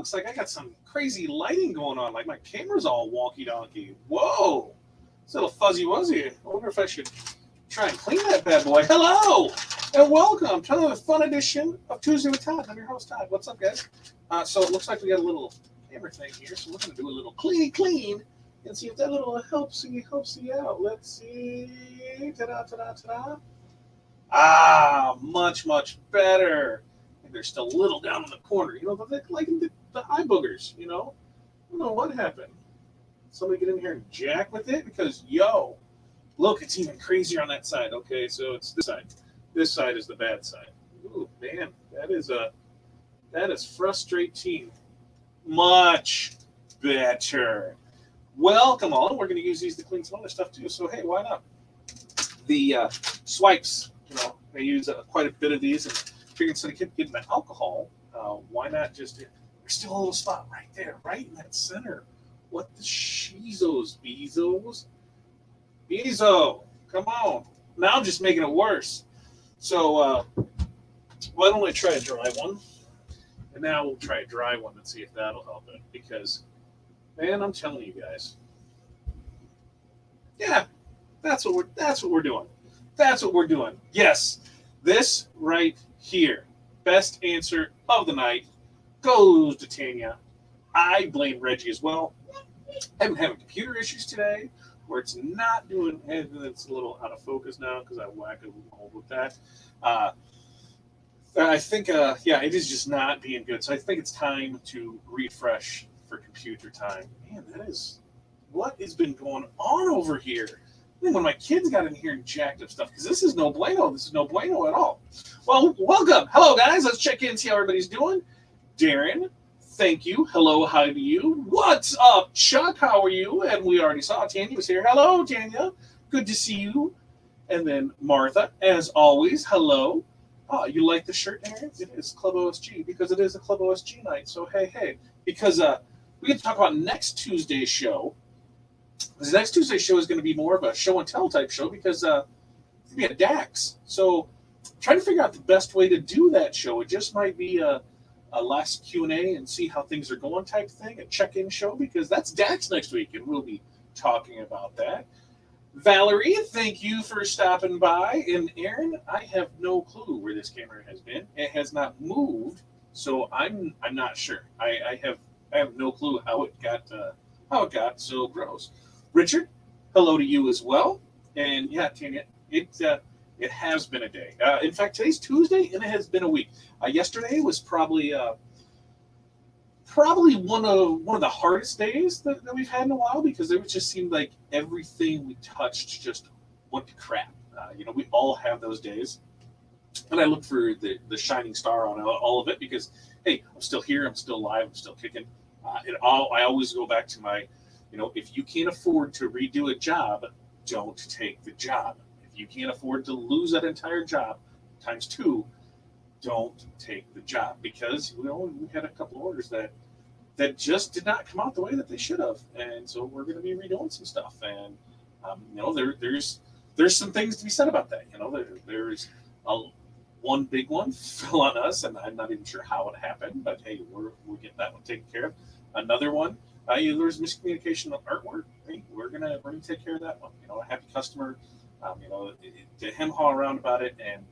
looks like I got some crazy lighting going on. Like my camera's all wonky donkey. Whoa, it's a little fuzzy wuzzy. I wonder if I should try and clean that bad boy. Hello and welcome to another fun edition of Tuesday with Todd. I'm your host Todd. What's up, guys? So it looks like we got a little camera thing here, so we're gonna do a little clean and see if that little helps you out. Let's see. Ta-da, ta-da, ta-da. Ah, much better. And they're still a little down in the corner, you know, but like the eye boogers, you know. I don't know what happened. Somebody get in here and jack with it because, yo, look, it's even crazier on that side. Okay, so it's this side. This side is the bad side. Ooh, man, that is frustrating. Much better. Well, come on, we're going to use these to clean some other stuff too. So hey, why not? The swipes, you know, I use quite a bit of these, and figured instead of getting the alcohol, why not just? There's still a little spot right there, right in that center. What the shizos, Bezo, come on. Now I'm just making it worse. So why don't I try a dry one? And now we'll try a dry one and see if that'll help it. Because, man, I'm telling you guys. Yeah, that's what we're doing. That's what we're doing. Yes, this right here. Best answer of the night goes to Tanya. I blame Reggie as well. I've been having computer issues today where it's not doing, and it's a little out of focus now because I whacked it with that. I think, yeah, it is just not being good. So I think it's time to refresh for computer time. Man, that is what has been going on over here. Then when my kids got in here and jacked up stuff, because this is no bueno. This is no bueno at all. Well, welcome. Hello, guys. Let's check in, see how everybody's doing. Darren, thank you. Hello, hi to you. What's up, Chuck? How are you? And we already saw Tanya was here. Hello, Tanya. Good to see you. And then Martha, as always, hello. Oh, you like the shirt, Darren? It is Club OSG because it is a Club OSG night. So, hey. Because we get to talk about next Tuesday's show. This next Tuesday's show is going to be more of a show and tell type show because it's going to be a DAX. So, trying to figure out the best way to do that show. It just might be a last Q&A and see how things are going type thing, a check-in show, because that's DAX next week, and we'll be talking about that. Valerie, thank you for stopping by. And Aaron, I have no clue where this camera has been. It has not moved, so I'm not sure. I have no clue how it got so gross. Richard, hello to you as well. And yeah, Tanya, it has been a day. In fact, today's Tuesday, and it has been a week. Yesterday was probably one of the hardest days that we've had in a while because it just seemed like everything we touched just went to crap. You know, we all have those days. And I look for the shining star on all of it because, hey, I'm still here. I'm still alive. I'm still kicking. I always go back to my, you know, if you can't afford to redo a job, don't take the job. If you can't afford to lose that entire job times 2, don't take the job because we had a couple orders that just did not come out the way that they should have, and so we're going to be redoing some stuff. And you know, there's some things to be said about that. You know, there's one big one fell on us, and I'm not even sure how it happened, but hey, we're getting that one taken care of. Another one, there's miscommunication of artwork. Hey, we're gonna take care of that one. You know, a happy customer. You know, to hem-haw around about it, and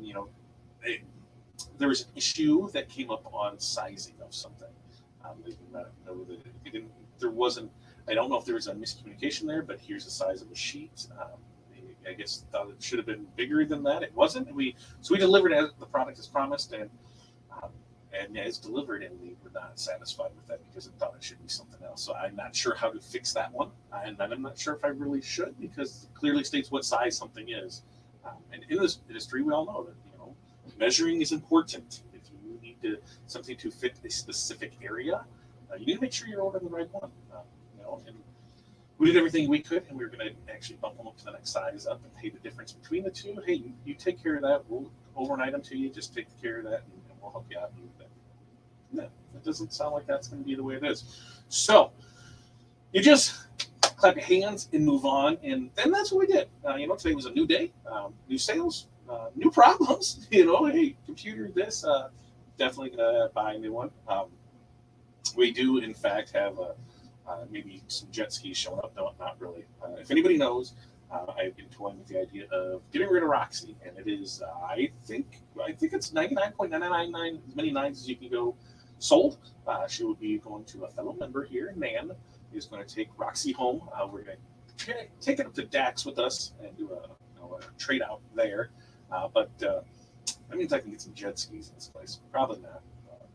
you know, there was an issue that came up on sizing of something. They did not know that there wasn't. I don't know if there was a miscommunication there, but here's the size of the sheet. I guess thought it should have been bigger than that. It wasn't. We delivered as the product as promised, and yeah, it's delivered, and we were not satisfied with that because it thought it should be something else. So I'm not sure how to fix that one, and I'm not sure if I really should because it clearly states what size something is. And in this industry, we all know that measuring is important. If you need something to fit a specific area, you need to make sure you're ordering the right one. You know, and we did everything we could, and we were going to actually bump them up to the next size up and pay the difference between the two. Hey, you take care of that. We'll overnight them to you. Just take care of that, and we'll help you out. No, it doesn't sound like that's going to be the way it is. So you just clap your hands and move on, and then that's what we did. You know, today was a new day, new sales, new problems. You know, hey, computer, this, definitely going to buy a new one. We do, in fact, have maybe some jet skis showing up. No, not really. If anybody knows, I've been toying with the idea of getting rid of Roxy, and it is, I think it's 99.999 as many nines as you can go sold. She will be going to a fellow member here, Nan, is going to take Roxy home. We're going to take it up to DAX with us and do a trade out there. But that means I can get some jet skis in this place. Probably not.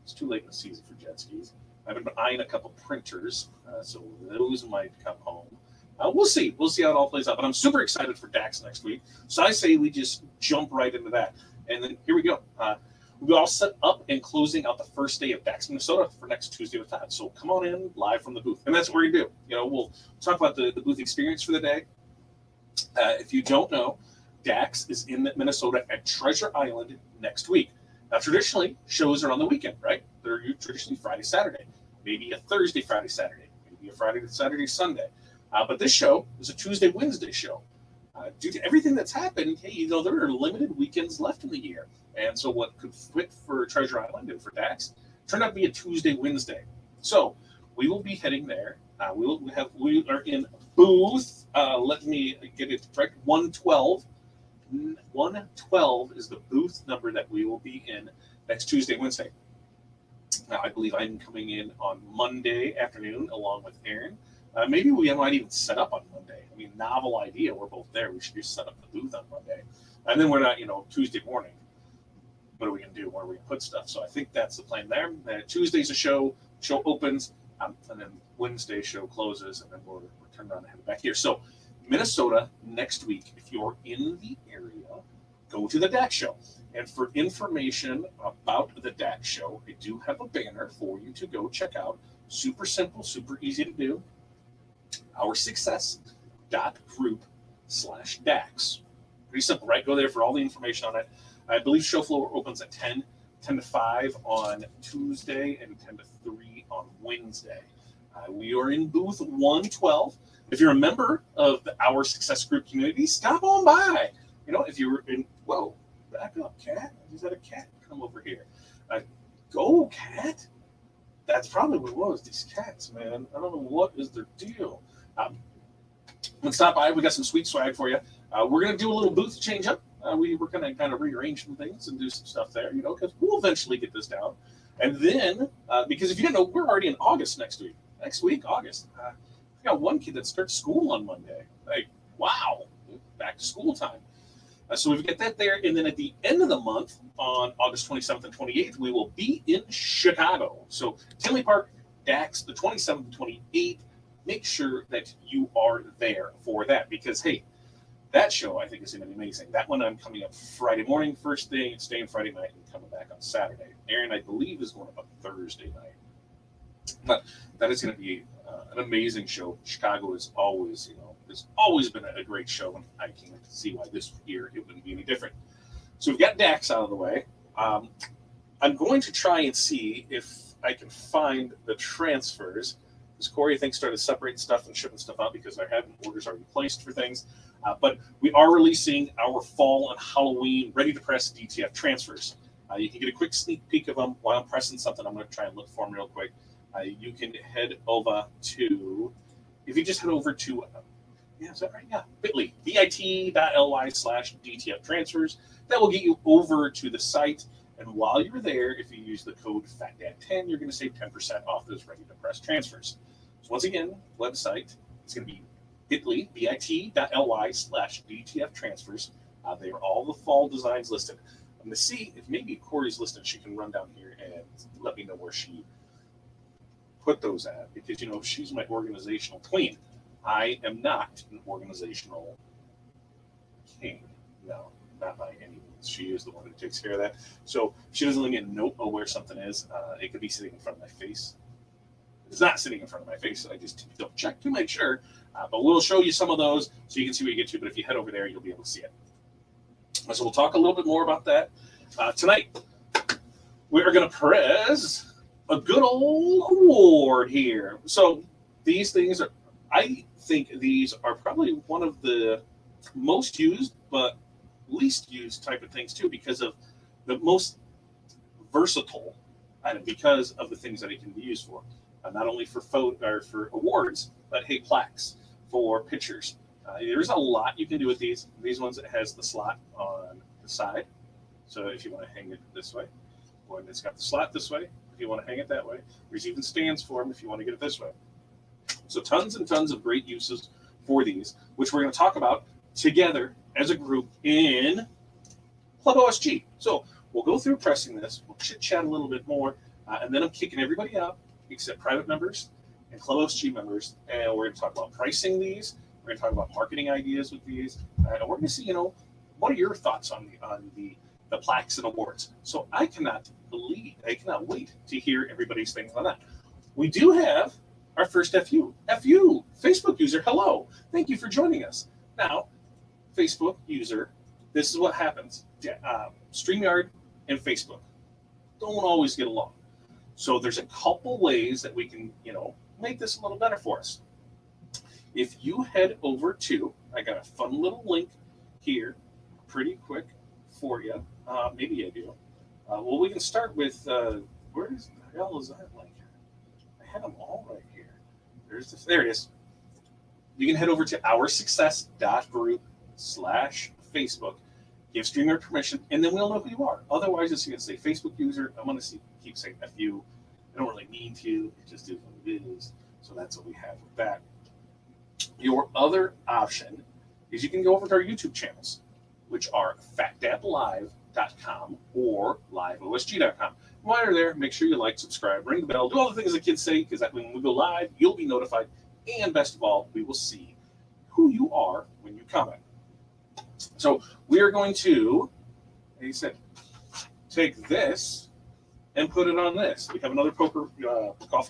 It's too late in the season for jet skis. I've been eyeing a couple printers, so those might come home. We'll see. We'll see how it all plays out. But I'm super excited for DAX next week. So I say we just jump right into that. And then here we go. We'll be all set up and closing out the first day of DAX Minnesota for next Tuesday with Todd. So come on in live from the booth. And that's what we're going to do. We'll talk about the booth experience for the day. If you don't know, DAX is in Minnesota at Treasure Island next week. Now, traditionally, shows are on the weekend, right? They're traditionally Friday, Saturday, maybe a Thursday, Friday, Saturday, maybe a Friday, Saturday, Sunday. But this show is a Tuesday, Wednesday show. Due to everything that's happened, there are limited weekends left in the year. And so what could fit for Treasure Island and for DAX turned out to be a Tuesday, Wednesday. So we will be heading there. We are in booth, let me get it correct, 112. 112 is the booth number that we will be in next Tuesday, Wednesday. Now, I believe I'm coming in on Monday afternoon along with Aaron. Maybe we might even set up on Monday. I mean, novel idea. We're both there. We should just set up the booth on Monday. And then we're not, Tuesday morning. What are we going to do? Where are we going to put stuff? So I think that's the plan there. Tuesday's a show opens, and then Wednesday show closes, and then we're turned around and headed back here. So Minnesota next week, if you're in the area, go to the DAX Show. And for information about the DAX Show, I do have a banner for you to go check out. Super simple, super easy to do. OurSuccess.group/DAX. Pretty simple, right? Go there for all the information on it. I believe show floor opens at 10 to 5 on Tuesday, and 10 to 3 on Wednesday. We are in booth 112. If you're a member of the Our Success Group community, stop on by. If you're in, whoa, back up, cat. Is that a cat? Come over here. Go, cat. That's probably what it was. These cats, man. I don't know what is their deal. Let's stop by. We got some sweet swag for you. We're going to do a little booth change up. We're going to kind of rearrange some things and do some stuff there, because we'll eventually get this down. And then, because if you didn't know, we're already in August next week. Next week, August. I got one kid that starts school on Monday. Like, wow, back to school time. So we've got that there. And then at the end of the month, on August 27th and 28th, we will be in Chicago. So Tinley Park, DAX, the 27th and 28th. Make sure that you are there for that because, hey, that show I think is going to be amazing. That one I'm coming up Friday morning, first thing, staying Friday night, and coming back on Saturday. Aaron, I believe, is going up on Thursday night. But that is going to be an amazing show. Chicago is always, has always been a great show, and I can't see why this year it wouldn't be any different. So we've got DAX out of the way. I'm going to try and see if I can find the transfers. Because Corey, I think, started separating stuff and shipping stuff out because I had orders already placed for things. But we are releasing our fall and Halloween ready-to-press DTF transfers. You can get a quick sneak peek of them while I'm pressing something. I'm going to try and look for them real quick. You can head over to, if you just head over to, is that right? Yeah, bit.ly, bit.ly/DTF transfers. That will get you over to the site. And while you're there, if you use the code FATDAD10, you're going to save 10% off those ready-to-press transfers. So once again, website, it's going to be bit.ly, bit.ly/DTF transfers. They are all the fall designs listed. I'm going to see if maybe Corey's listed. She can run down here and let me know where she put those at because, she's my organizational queen. I am not an organizational king. No, not by any means. She is the one who takes care of that. So if she doesn't let me know where something is, it could be sitting in front of my face. It's not sitting in front of my face. I just don't check to make sure. But we'll show you some of those so you can see what you get to. But if you head over there, you'll be able to see it. So we'll talk a little bit more about that. Tonight, we are going to press a good old award here. So these things are, I think these are probably one of the most used but least used type of things too because of the most versatile item because of the things that it can be used for. not only for for awards, but hey, plaques for pictures. There's a lot you can do with these. These ones, it has the slot on the side. So if you want to hang it this way, one that's got the slot this way, if you want to hang it that way. There's even stands for them if you want to get it this way. So tons and tons of great uses for these, which we're going to talk about together as a group in Club OSG. So we'll go through pressing this, we'll chit-chat a little bit more, and then I'm kicking everybody out except private members and Club OSG members, and we're going to talk about pricing these. We're going to talk about marketing ideas with these, and we're going to see, what are your thoughts on the plaques and awards? So I cannot wait to hear everybody's things on that. We do have our first FU, Facebook user. Hello, thank you for joining us. Now, Facebook user, this is what happens. StreamYard and Facebook don't always get along. So there's a couple ways that we can, make this a little better for us. If you head over to, I got a fun little link here, pretty quick for you. Maybe I do. Well, we can start with, where the hell is that link? I had them all right here. There it is. You can head over to oursuccess.group/Facebook, give StreamYard permission, and then we'll know who you are. Otherwise, it's going to say Facebook user. I'm going to keep saying FU. I don't really mean to. It just is what it is. So that's what we have with that. Your other option is you can go over to our YouTube channels, which are factaplive.com or liveosg.com. While you're there, make sure you like, subscribe, ring the bell, do all the things the kids say, because when we go live, you'll be notified. And best of all, we will see who you are when you comment. So we are going to, like I said, take this and put it on this. We have another golf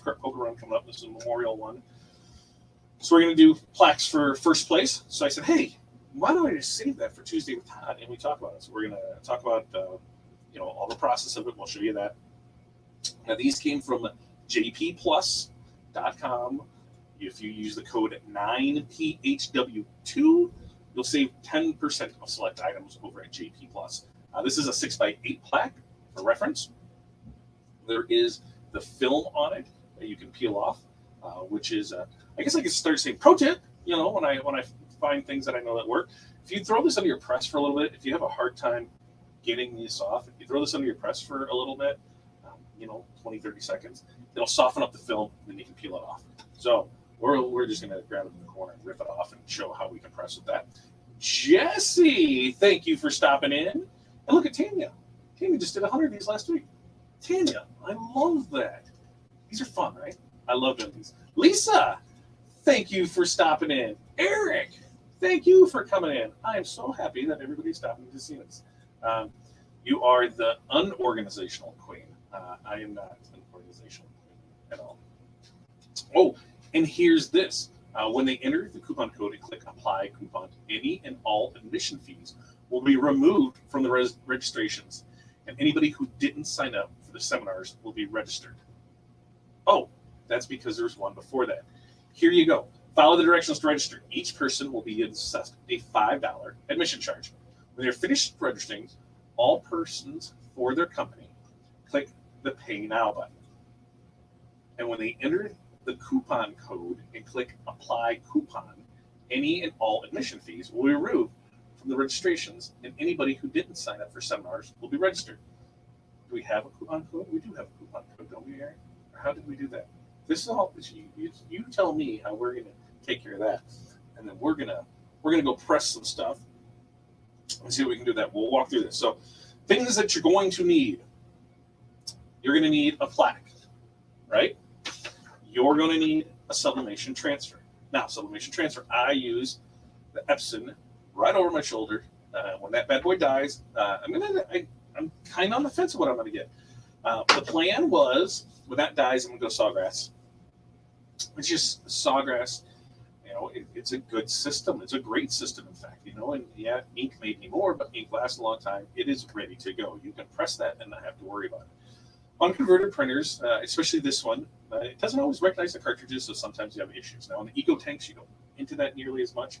cart poker run coming up. This is a memorial one. So we're going to do plaques for first place. So I said, hey, why don't I just save that for Tuesday with Todd and we talk about it? So we're going to talk about all the process of it. We'll show you that. Now these came from jpplus.com. If you use the code 9PHW2, you'll save 10% of select items over at JP Plus. This is a 6x8 plaque for reference. There is the film on it that you can peel off, which is, I guess I could start saying pro tip, when I find things that I know that work. If you throw this under your press for a little bit, if you have a hard time getting this off, if you throw this under your press for a little bit, 20, 30 seconds, it'll soften up the film, and then you can peel it off. So we're just going to grab it in the corner and rip it off and show how we can press with that. Jesse, thank you for stopping in. And look at Tanya. Tanya just did 100 of these last week. Tanya, I love that. These are fun, right? I love doing these. Lisa, thank you for stopping in. Eric, thank you for coming in. I am so happy that everybody's stopping to see us. You are the unorganizational queen. I am not an organizational queen at all. Oh, and here's this. When they enter the coupon code and click apply coupon, any and all admission fees will be removed from the registrations, and anybody who didn't sign up for the seminars will be registered. Oh, that's because there's one before that. Here you go. Follow the directions to register. Each person will be assessed a $5 admission charge. When they're finished registering, all persons for their company click the Pay Now button. And when they enter the coupon code and click Apply Coupon, any and all admission fees will be removed from the registrations, and anybody who didn't sign up for seminars will be registered. Do we have a coupon code? We do have a coupon code, don't we, Aaron? Or how did we do that? This is all. You tell me how we're going to take care of that, and then we're gonna go press some stuff and see what we can do with that. We'll walk through this. So, things that you're going to need. You're going to need a plaque, right? You're going to need a sublimation transfer. Now, sublimation transfer, I use the Epson right over my shoulder. When that bad boy dies, I'm kind of on the fence of what I'm going to get. The plan was, when that dies, I'm going to go Sawgrass. It's just Sawgrass. It's a good system. It's a great system, in fact. And yeah, ink may be more, but ink lasts a long time. It is ready to go. You can press that and not have to worry about it. Unconverted printers, especially this one, it doesn't always recognize the cartridges, so sometimes you have issues. Now, on the Eco Tanks, you don't into that nearly as much.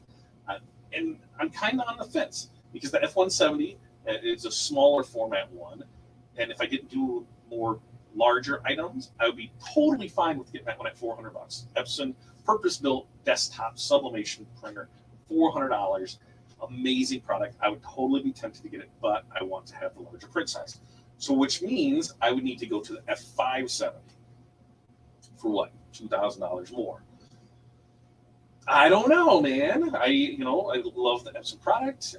And I'm kind of on the fence because the F170 is a smaller format one. And if I didn't do more larger items, I would be totally fine with getting that one at $400. Epson purpose-built desktop sublimation printer, $400. Amazing product. I would totally be tempted to get it, but I want to have the larger print size. So which means I would need to go to the F570 for what? $2,000 more. I don't know, man. I love the Epson product.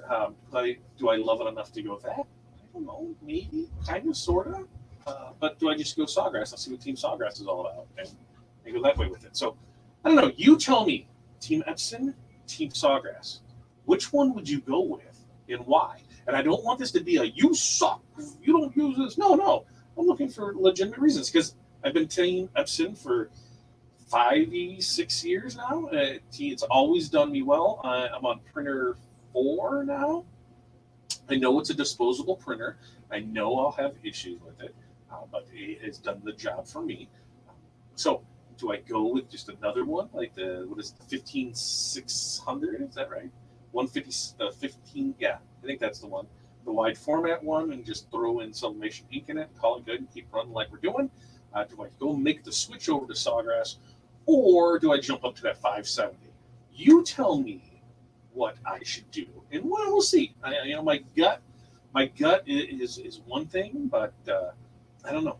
Do I love it enough to go with that? I don't know. Maybe, kind of, sort of. But do I just go Sawgrass? I'll see what Team Sawgrass is all about and go that way with it. So I don't know. You tell me, Team Epson, Team Sawgrass. Which one would you go with and why? And I don't want this to be a you suck, you don't use this. No. I'm looking for legitimate reasons because I've been Team Epson for 6 years now. It's always done me well. I'm on printer 4 now. I know it's a disposable printer. I know I'll have issues with it, but it has done the job for me. So do I go with just another one like the 15600? Is that right? 15, yeah, I think that's the one. The wide format one, and just throw in sublimation ink in it, call it good, and keep running like we're doing. Do I go make the switch over to Sawgrass, or do I jump up to that 570? You tell me what I should do, and we'll see. My gut is one thing, but I don't know.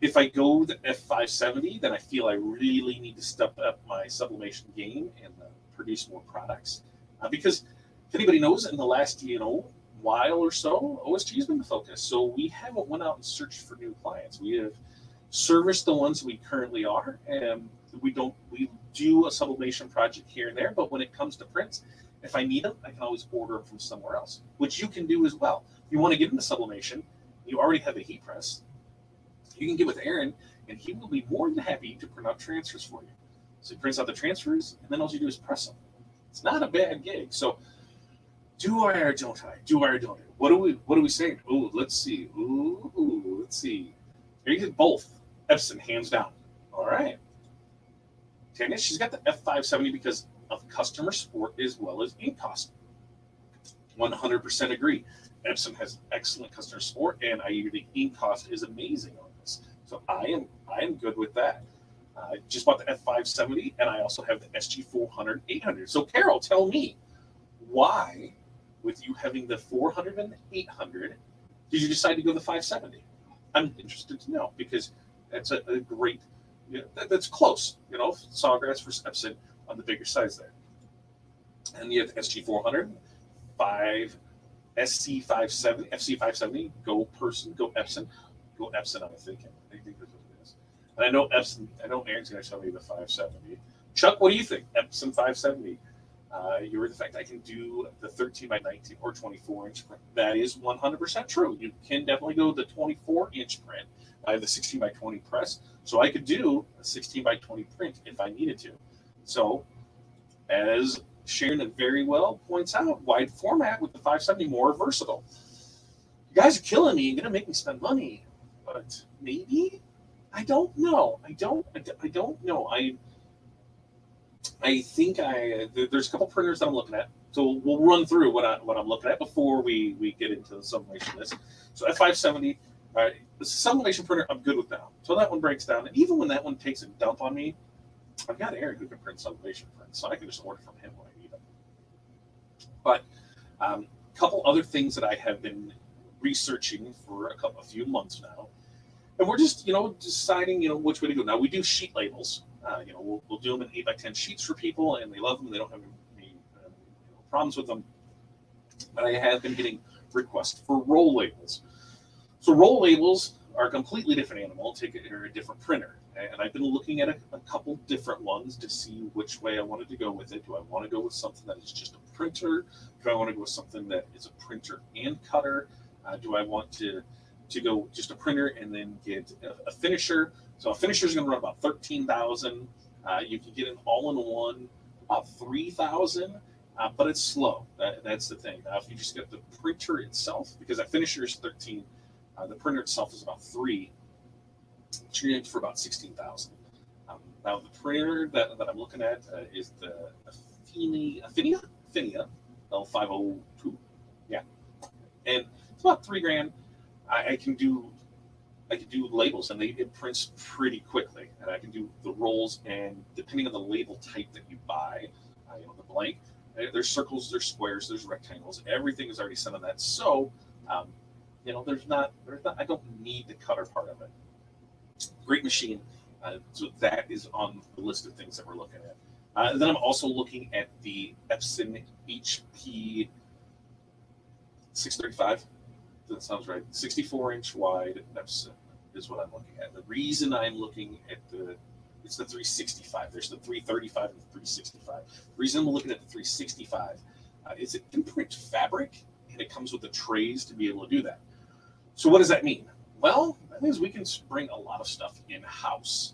If I go the F570, then I feel I really need to step up my sublimation game and produce more products. Because if anybody knows, in the last while or so, OSG has been the focus. So we haven't went out and searched for new clients. We have serviced the ones we currently are, and we do a sublimation project here and there. But when it comes to prints, if I need them, I can always order them from somewhere else, which you can do as well. If you want to get into sublimation, you already have a heat press. You can get with Aaron, and he will be more than happy to print out transfers for you. So he prints out the transfers, and then all you do is press them. It's not a bad gig. So do I or don't I? Do I or don't I? What are we saying? Ooh, let's see. Let's see. Here you get both. Epson, hands down. All right. Tanya, she's got the F570 because of customer support as well as ink cost. 100% agree. Epson has excellent customer support, and the ink cost is amazing on this. So I am good with that. I just bought the F570, and I also have the SG400 800. So Carol, tell me, why, with you having the 400 and 800, did you decide to go the 570? I'm interested to know, because that's a great, that's close. Sawgrass versus Epson on the bigger size there. And you have the SG400, SC570, FC570, go Epson, I'm thinking. I think that's what it is. And I know Epson, Aaron's going to tell me the 570. Chuck, what do you think? Epson 570. You were the fact I can do the 13 by 19 or 24 inch print. That is 100% true. You can definitely go the 24 inch print. I have the 16 by 20 press, so I could do a 16 by 20 print if I needed to. So, as Sharon very well points out, wide format with the 570 more versatile. You guys are killing me and going to make me spend money, but maybe? I don't know. I don't know. I think there's a couple printers that I'm looking at. So we'll run through what I'm looking at before we get into the sublimation list. So F570, all right, the sublimation printer I'm good with now. So that one breaks down, and even when that one takes a dump on me, I've got Aaron who can print sublimation prints, so I can just order from him when I need them. But a couple other things that I have been researching for a few months now, and we're just deciding which way to go. Now we do sheet labels. We'll do them in 8x10 sheets for people, and they love them. They don't have any problems with them. But I have been getting requests for roll labels. So roll labels are a completely different animal. Take it or a different printer. And I've been looking at a couple different ones to see which way I wanted to go with it. Do I want to go with something that is just a printer? Do I want to go with something that is a printer and cutter? Do I want to go just a printer and then get a finisher? So a finisher is going to run about $13,000. You can get an all-in-one about $3,000, but it's slow. That's the thing. Now, if you just get the printer itself, because that finisher is $13,000, the printer itself is about $3,000. So you're in for about $16,000. Now the printer that I'm looking at is the Affinia L502. Yeah, and it's about $3,000. I can do I can do labels, and it prints pretty quickly. And I can do the rolls, and depending on the label type that you buy, the blank, there's circles, there's squares, there's rectangles. Everything is already set on that. So, there's not. I don't need the cutter part of it. Great machine. So that is on the list of things that we're looking at. Then I'm also looking at the Epson HP 635. That sounds right. 64-inch wide Epson is what I'm looking at. The reason I'm looking at it's the 365. There's the 335 and the 365. The reason I'm looking at the 365 is it can print fabric, and it comes with the trays to be able to do that. So what does that mean? Well, that means we can bring a lot of stuff in-house.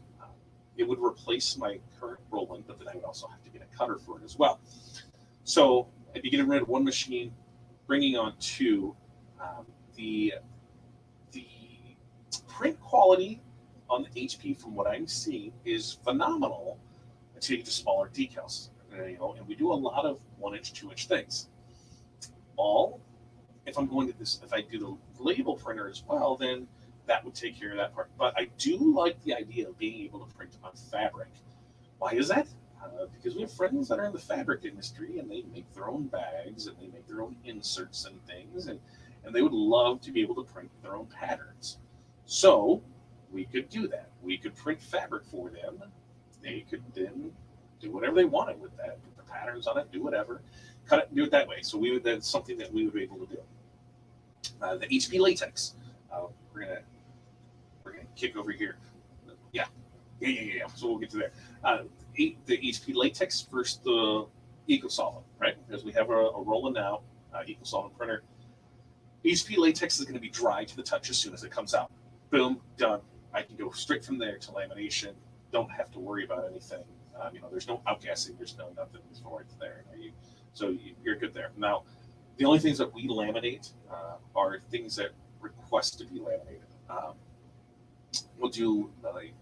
It would replace my current rolling, but then I would also have to get a cutter for it as well. So I'd be getting rid of one machine, bringing on two. The print quality on the HP, from what I'm seeing, is phenomenal until you get to smaller decals. And we do a lot of 1-inch, 2-inch things. If I'm going to this, if I do the label printer as well, then that would take care of that part. But I do like the idea of being able to print on fabric. Why is that? Because we have friends that are in the fabric industry, and they make their own bags, and they make their own inserts and things, and they would love to be able to print their own patterns. So we could do that. We could print fabric for them. They could then do whatever they wanted with that, put the patterns on it, do whatever, cut it, and do it that way. So that's something that we would be able to do. The HP Latex. We're gonna kick over here. Yeah. So we'll get to there. The HP Latex versus the EcoSolvent, right? Because we have a rolling now EcoSolvent printer. HP Latex is going to be dry to the touch as soon as it comes out. Boom, done. I can go straight from there to lamination. Don't have to worry about anything. There's no outgassing. There's no nothing for it there. So you're good there. Now, the only things that we laminate are things that request to be laminated. We'll do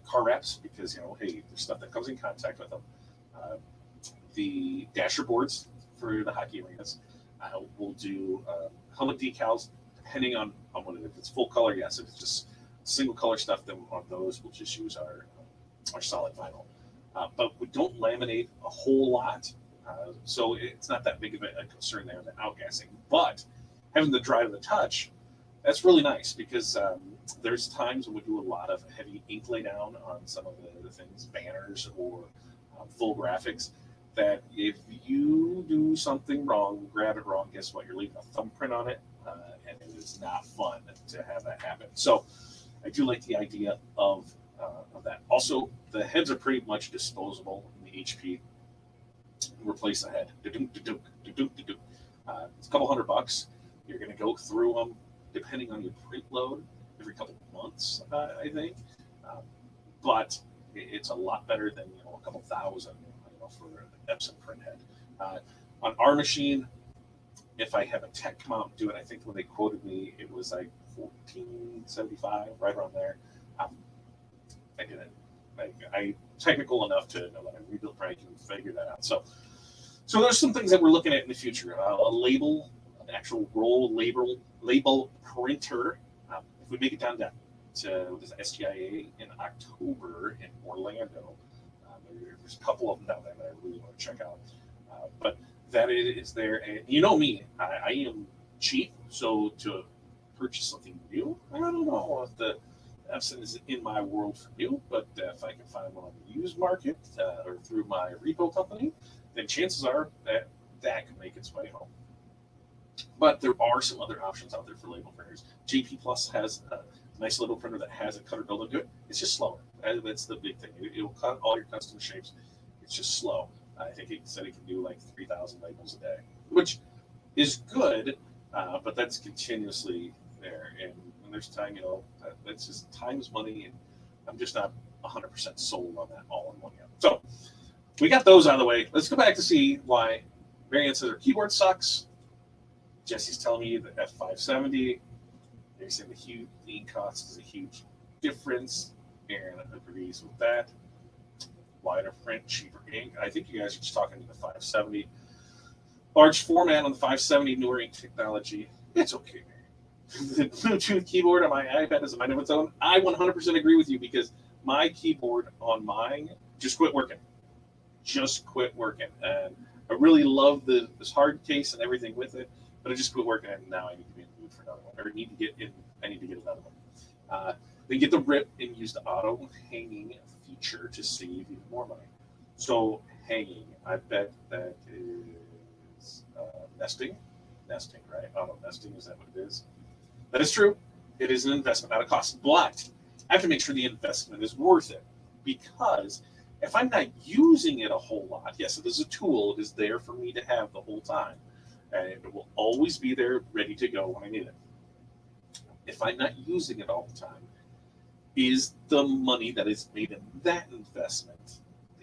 car wraps because, hey, there's stuff that comes in contact with them. The dasher boards for the hockey arenas. We'll do helmet decals, depending on what it is. If it's full color, yes. If it's just single color stuff, then on those we'll just use our solid vinyl. But we don't laminate a whole lot, so it's not that big of a concern there, the outgassing. But having the dry to the touch, that's really nice because there's times when we do a lot of heavy ink lay down on some of the things, banners or full graphics, that if you do something wrong, grab it wrong, guess what? You're leaving a thumbprint on it, and it is not fun to have that happen. So I do like the idea of that. Also, the heads are pretty much disposable in the HP. Replace the head. It's a couple $100. You're going to go through them, depending on your print load, every couple of months, I think. But it's a lot better than a couple thousand for an Epson print head. On our machine, if I have a tech come out and do it, I think when they quoted me, it was like $14.75, right around there. I did it. I'm technical enough to know that I rebuilt, I can figure that out. So there's some things that we're looking at in the future. A label, an actual roll label printer. If we make it down to SGIA in October in Orlando, there's a couple of them down there that I really want to check out. But that is there, and you know me, I am cheap, so to purchase something new, I don't know if the Epson is in my world for new, but if I can find one on the used market or through my repo company, then chances are that can make its way home. But there are some other options out there for label printers. JP Plus has a nice little printer that has a cutter built into it. It's just slower. That's the big thing. It will cut all your custom shapes. It's just slow. I think it said it can do like 3,000 labels a day, which is good, but that's continuously there. And when there's time, that's just time is money, and I'm just not 100% sold on that all in one yet. So we got those out of the way. Let's go back to see why Marianne says her keyboard sucks. Jesse's telling me the F570. They're saying the ink cost is a huge difference. Aaron agrees with that. Wider print, cheaper ink. I think you guys are just talking to the 570. Large format on the 570, newer ink technology. It's okay, man. the Bluetooth keyboard on my iPad is a mind of its own. I 100% agree with you because my keyboard on mine just quit working. Just quit working. And I really love this hard case and everything with it, but it just quit working, and now I need to be in the mood for another one. Or I need to get another one. Then get the rip and use the auto hanging feature to save even more money. So hanging, I bet that is nesting, right? Auto nesting, is that what it is? That is true. It is an investment, not a cost. But I have to make sure the investment is worth it, because if I'm not using it a whole lot, yes, it is a tool. It is there for me to have the whole time, and it will always be there ready to go when I need it. If I'm not using it all the time, is the money that is made in that investment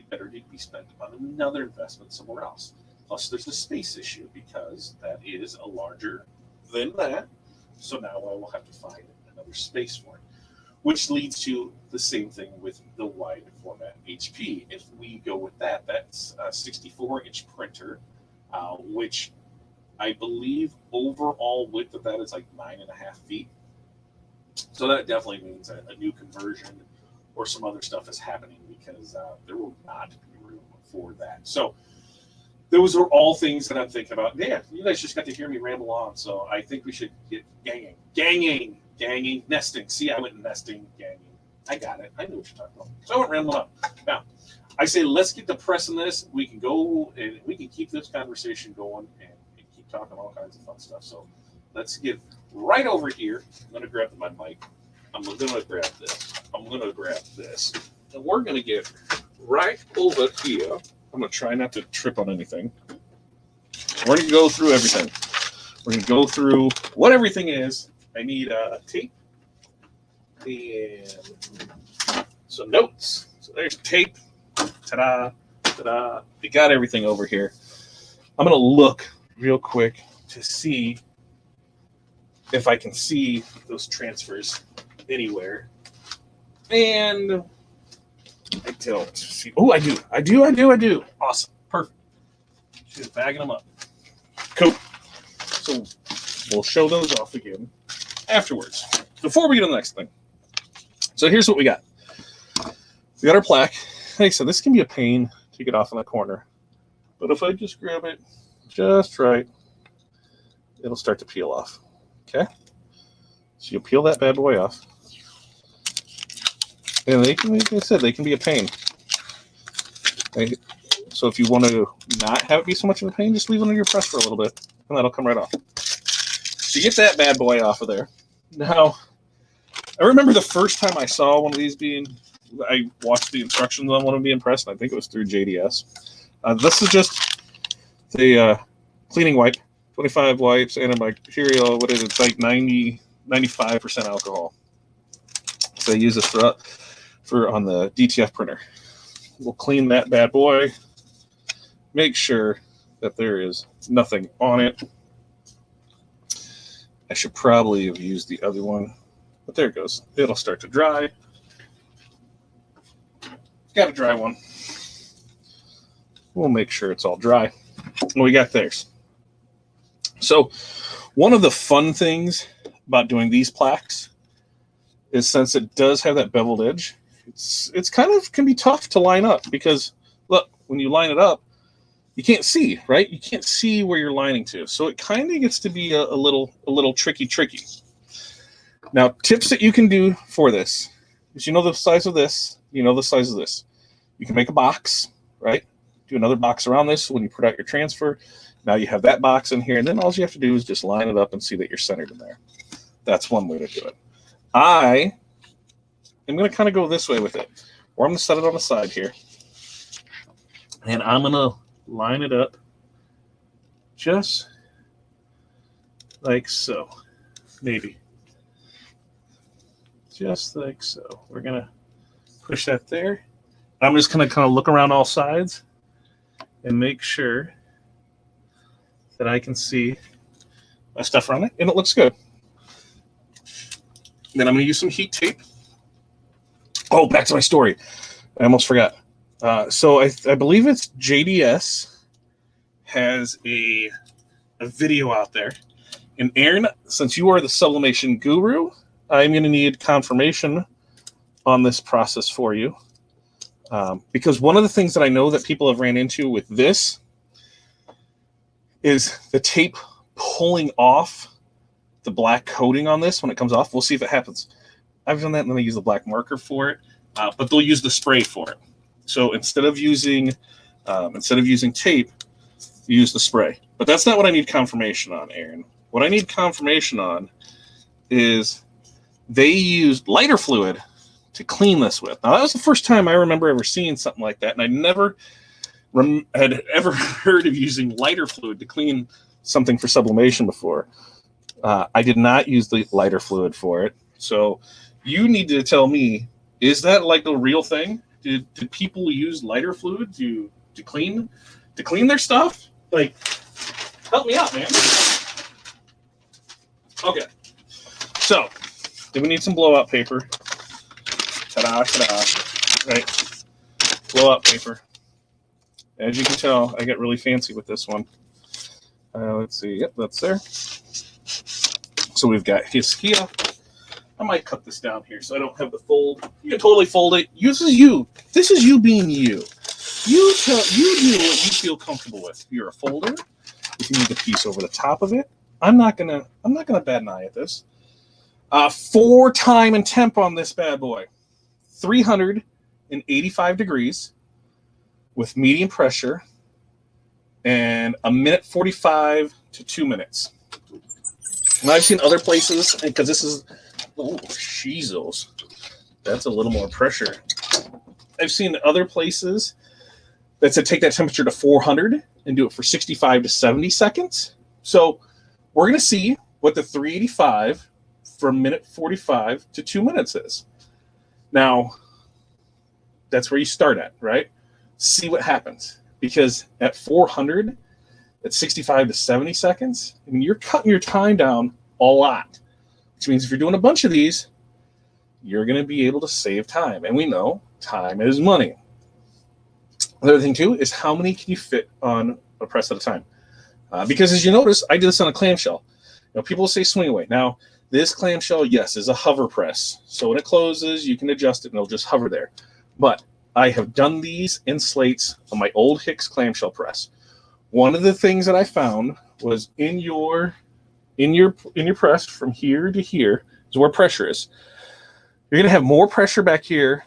better to be spent on another investment somewhere else? Plus, there's a space issue because that is a larger than that. So now I will have to find another space for it, which leads to the same thing with the wide format HP. If we go with that, that's a 64-inch printer, which I believe overall width of that is like 9.5 feet. So that definitely means a new conversion or some other stuff is happening, because there will not be room for that. So those are all things that I'm thinking about. Yeah, you guys just got to hear me ramble on, so I think we should get ganging, nesting. See, I went nesting, ganging. I got it. I knew what you're talking about. So I went rambling on. Now, I say let's get to pressing this. We can go and we can keep this conversation going and keep talking all kinds of fun stuff. So let's get right over here. I'm going to grab my mic. I'm going to grab this. I'm going to grab this. And we're going to get right over here. I'm going to try not to trip on anything. We're going to go through everything. We're going to go through what everything is. I need tape and some notes. So there's tape. Ta-da, ta-da. We got everything over here. I'm going to look real quick to see if I can see those transfers anywhere. And I don't see. Oh, I do. Awesome. Perfect. She's bagging them up. Cool. So we'll show those off again afterwards. Before we get to the next thing. So here's what we got. We got our plaque. Like I said, this can be a pain to get off in the corner. But if I just grab it just right, it'll start to peel off. Okay? So you'll peel that bad boy off. And they can, like I said, they can be a pain. Okay? So if you want to not have it be so much of a pain, just leave it on your press for a little bit, and that'll come right off. So you get that bad boy off of there. Now, I remember the first time I saw one of these I watched the instructions on one of them being pressed, and I think it was through JDS. This is just the cleaning wipe, 25 wipes, antibacterial. What is it? It's like 95% alcohol. So I use this for on the DTF printer. We'll clean that bad boy. Make sure that there is nothing on it. I should probably have used the other one, but there it goes. It'll start to dry. Got a dry one. We'll make sure it's all dry. And we got theirs. So one of the fun things about doing these plaques is, since it does have that beveled edge, it's kind of can be tough to line up, because look, when you line it up, you can't see, right? You can't see where you're lining to. So it kind of gets to be a little tricky. Now, tips that you can do for this is, you know the size of this, you know the size of this. You can make a box, right? Do another box around this when you put out your transfer. Now you have that box in here, and then all you have to do is just line it up and see that you're centered in there. That's one way to do it. I am going to kind of go this way with it, or I'm going to set it on the side here, and I'm going to line it up just like so. Maybe. Just like so. We're going to push that there. I'm just going to kind of look around all sides and make sure that I can see my stuff around it, and it looks good. Then I'm going to use some heat tape. Oh, back to my story. I almost forgot. So I believe it's JDS has a video out there, And Aaron, since you are the sublimation guru, I'm going to need confirmation on this process for you. Because one of the things that I know that people have ran into with this is the tape pulling off the black coating on this when it comes off. We'll see if it happens. I've done that, and then I use the black marker for it, but they'll use the spray for it. So instead of using tape, you use the spray. But that's not what I need confirmation on, Aaron. What I need confirmation on is they used lighter fluid to clean this with. Now, that was the first time I remember ever seeing something like that, and I never had ever heard of using lighter fluid to clean something for sublimation before. I did not use the lighter fluid for it. So you need to tell me, is that like a real thing? Did people use lighter fluid to clean their stuff? Like, help me out, man. Okay. So, then we need some blowout paper. Ta-da, ta-da. Right. Blowout paper. As you can tell, I get really fancy with this one. Let's see. Yep, that's there. So we've got Hiskia. I might cut this down here so I don't have the fold. You can totally fold it. This is you. This is you being you. You do what you feel comfortable with. If you're a folder, if you need the piece over the top of it, I'm not gonna bat an eye at this. 4 time and temp on this bad boy. 385 degrees with medium pressure and 1:45 to 2 minutes. And I've seen other places, because this is, oh, Jesus, that's a little more pressure. I've seen other places that said take that temperature to 400 and do it for 65 to 70 seconds. So we're going to see what the 385 from 1:45 to 2 minutes is. Now, that's where you start at, right? See what happens. Because at 400, at 65 to 70 seconds, I mean, you're cutting your time down a lot. Which means if you're doing a bunch of these, you're going to be able to save time. And we know time is money. Another thing, too, is how many can you fit on a press at a time? Because as you notice, I did this on a clamshell. Now, people say swing away. Now, this clamshell, yes, is a hover press. So when it closes, you can adjust it, and it'll just hover there. But I have done these in slates on my old Hicks clamshell press. One of the things that I found was in your press from here to here is where pressure is. You're going to have more pressure back here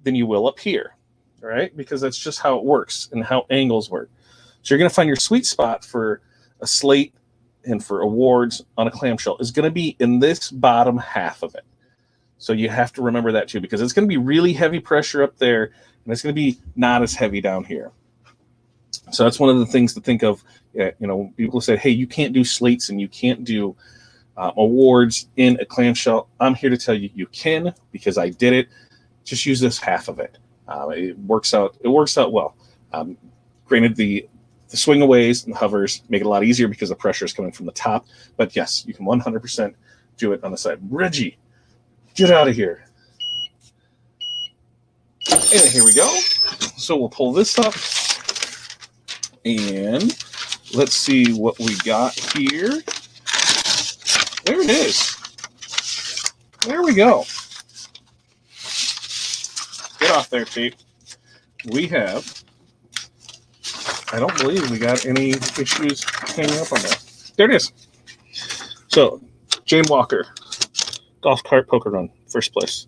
than you will up here, all right? Because that's just how it works and how angles work. So you're going to find your sweet spot for a slate and for awards on a clamshell is going to be in this bottom half of it. So you have to remember that too, because it's going to be really heavy pressure up there, and it's going to be not as heavy down here. So that's one of the things to think of. You know, people say, hey, you can't do slates and you can't do awards in a clamshell. I'm here to tell you, you can, because I did it. Just use this half of it. It works out well. Granted, the swing aways and the hovers make it a lot easier because the pressure is coming from the top. But yes, you can 100% do it on the side. Reggie, get out of here. And here we go. So we'll pull this up. And let's see what we got here. There it is. There we go. Get off there, tape. We have, I don't believe we got any issues hanging up on there. There it is. So, Jane Walker, golf cart poker run, first place.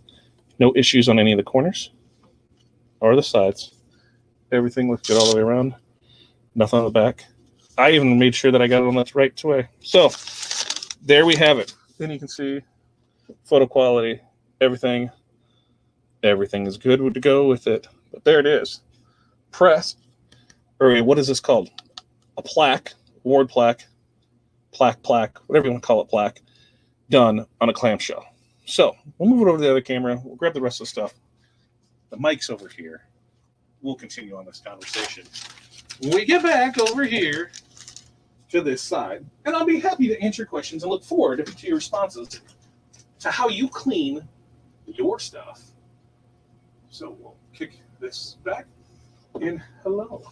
No issues on any of the corners or the sides. Everything looks good all the way around. Nothing on the back. I even made sure that I got it on the right way. So, there we have it. Then you can see photo quality, everything is good to go with it. But there it is. Press, or what is this called? A plaque, award plaque, whatever you want to call it, plaque, done on a clamshell. So we'll move it over to the other camera. We'll grab the rest of the stuff. The mic's over here. We'll continue on this conversation when we get back over here to this side. And I'll be happy to answer questions and look forward to your responses to how you clean your stuff. So we'll kick this back. And hello.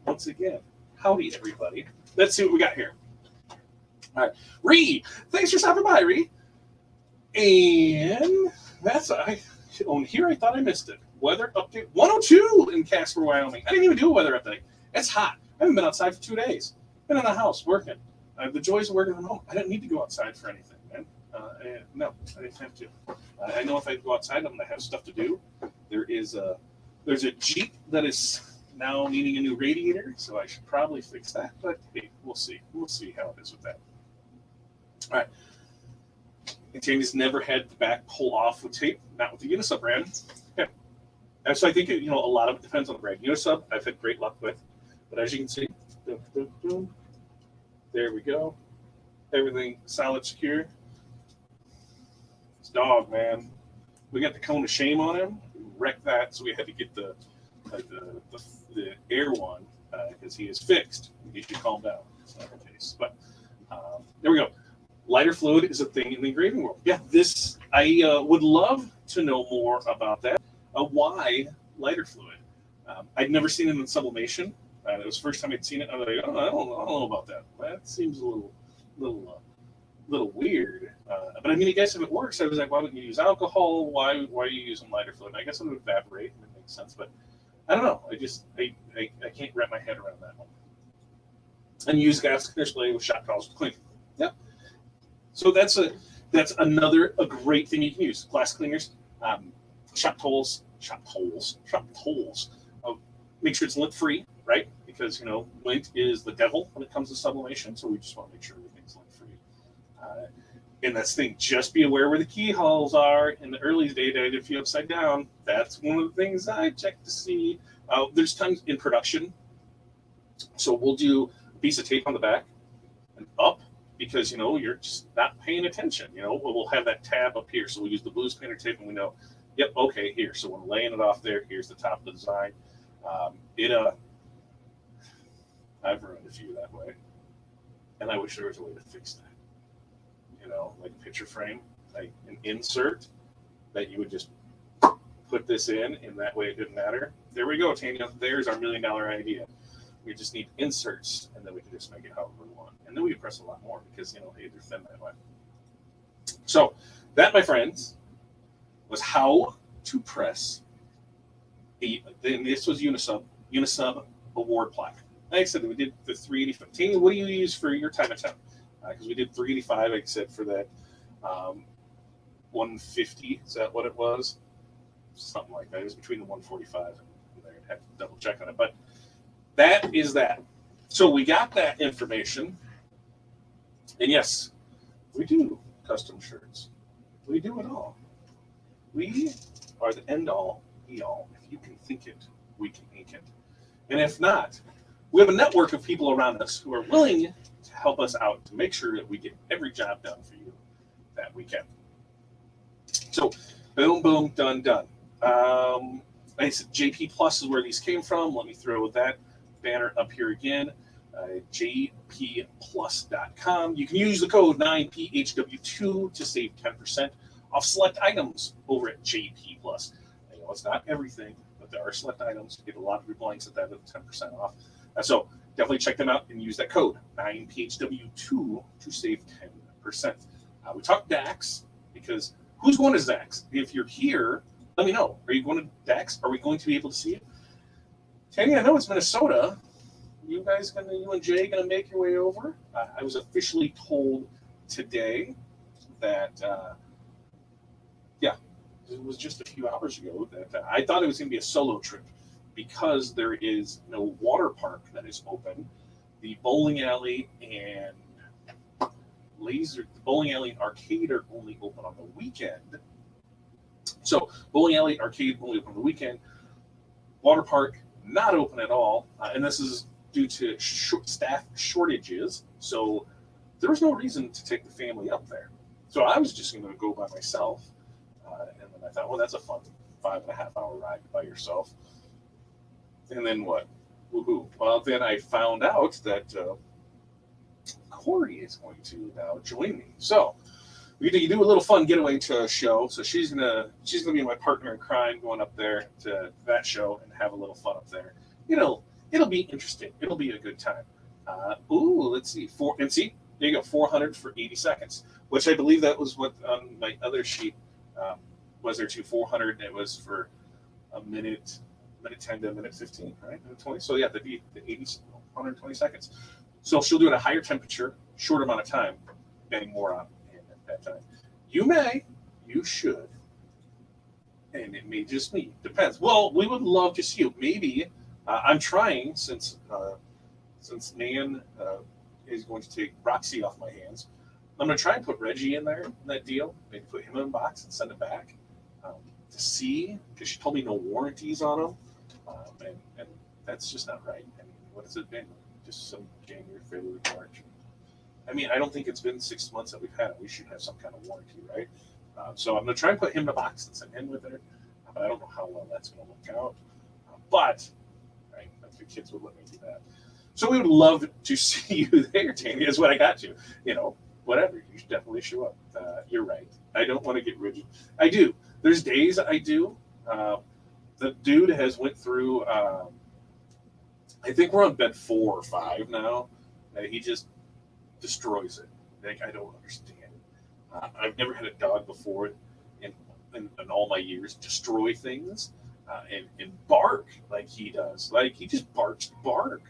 Once again, howdy, everybody. Let's see what we got here. All right, Ree, thanks for stopping by, Ree. And that's here. I thought I missed it. Weather update 102 in Casper, Wyoming. I didn't even do a weather update. It's hot. I haven't been outside for 2 days. Been in the house working. The joys of working from home. I didn't need to go outside for anything, man. No, I didn't have to. I know if I go outside, I'm gonna have stuff to do. There's a Jeep that is now needing a new radiator, so I should probably fix that. But hey, we'll see. We'll see how it is with that. All right. And Tammy's never had the back pull off with tape, not with the Unisub brand. Yeah. And so I think a lot of it depends on the brand. Unisub, I've had great luck with, but as you can see, boom, boom, boom, there we go. Everything solid, secure. This dog, man, we got the cone of shame on him. We wrecked that, so we had to get the air one because he is fixed. He should calm down. It's not the case, but there we go. Lighter fluid is a thing in the engraving world. Yeah, I would love to know more about that. Why lighter fluid? I'd never seen it in sublimation. It was the first time I'd seen it. I was like, I don't know about that. That seems a little weird. But I mean, I guess if it works, I was like, why wouldn't you use alcohol? Why are you using lighter fluid? And I guess it would evaporate, and it makes sense. But I don't know. I can't wrap my head around that one. And use gas cleaner spray with shot calls to clean. Yep. So that's another great thing you can use. Glass cleaners, shop tolls. Make sure it's lint free, right? Because lint is the devil when it comes to sublimation. So we just want to make sure everything's lint free. And that's the thing. Just be aware where the keyholes are. In the early days, if you upside down, that's one of the things I check to see. There's times in production. So we'll do a piece of tape on the back and up. Because you're just not paying attention. We'll have that tab up here, so we use the blue spinner tape, and we know, yep, okay, here. So when laying it off there, here's the top of the design. I've ruined a few that way, and I wish there was a way to fix that. Like a picture frame, like an insert that you would just put this in, and that way it didn't matter. There we go, Tanya. There's our $1 million idea. We just need inserts, and then we can just make it however we want. And then we can press a lot more because, hey, they're thin that way. So that, my friends, was how to press this was Unisub award plaque. Like I said, we did the 385. Tanya, what do you use for your time attempt? Because we did 385, like I said, for that 150. Is that what it was? Something like that. It was between the 145 and there. I'd have to double check on it. But that is that. So we got that information. And yes, we do custom shirts. We do it all. We are the end all, be all. If you can think it, we can ink it. And if not, we have a network of people around us who are willing to help us out to make sure that we get every job done for you that we can. So, boom, boom, done, done. I said JP Plus is where these came from. Let me throw that banner up here again. jpplus.com. You can use the code 9PHW2 to save 10% off select items over at JP Plus. I know it's not everything, but there are select items. You get a lot of your blanks at that at 10% off. So definitely check them out and use that code 9PHW2 to save 10%. We talked DAX because who's going to DAX? If you're here, let me know. Are you going to DAX? Are we going to be able to see it? Tanya, I know it's Minnesota. You and Jay gonna make your way over? I was officially told today that, it was just a few hours ago that I thought it was gonna be a solo trip because there is no water park that is open. The bowling alley and arcade are only open on the weekend. So bowling alley, arcade only open on the weekend. Water park not open at all, and this is due to staff shortages. So there was no reason to take the family up there. So I was just going to go by myself. And then I thought, well, that's a fun 5.5 hour ride by yourself. And then what? Woohoo. Well, then I found out that Corey is going to now join me. So we do a little fun getaway to a show. So she's gonna be my partner in crime going up there to that show and have a little fun up there. It'll be interesting. It'll be a good time. Let's see. There you go, 400 for 80 seconds, which I believe that was what on my other sheet was there too, 400, and it was for a minute 10 to a minute 15, right? Minute 20. So yeah, the 80, 120 seconds. So she'll do it at a higher temperature, short amount of time, getting more on at that time. You should, and it may just me, depends. Well, we would love to see you. Maybe I'm trying since Nan is going to take Roxy off my hands. I'm going to try and put Reggie in there in that deal. Maybe put him in a box and send it back to see, because she told me no warranties on them, and that's just not right. I mean, what has it been? Just some January, February, March. I mean, I don't think it's been 6 months that we've had it. We should have some kind of warranty, right? So I'm going to try and put him in a box and send him with it, but I don't know how well that's going to work out. But right, if the kids would let me do that. So we would love to see you there, Tammy, is what I got you. You know, whatever, you should definitely show up. You're right. I don't want to get rigid. I do. There's days I do. The dude has went through, I think we're on bed 4 or 5 now. He just destroys it. Like, I don't understand. I've never had a dog before in all my years destroy things and bark like he does. Like, he just barks bark.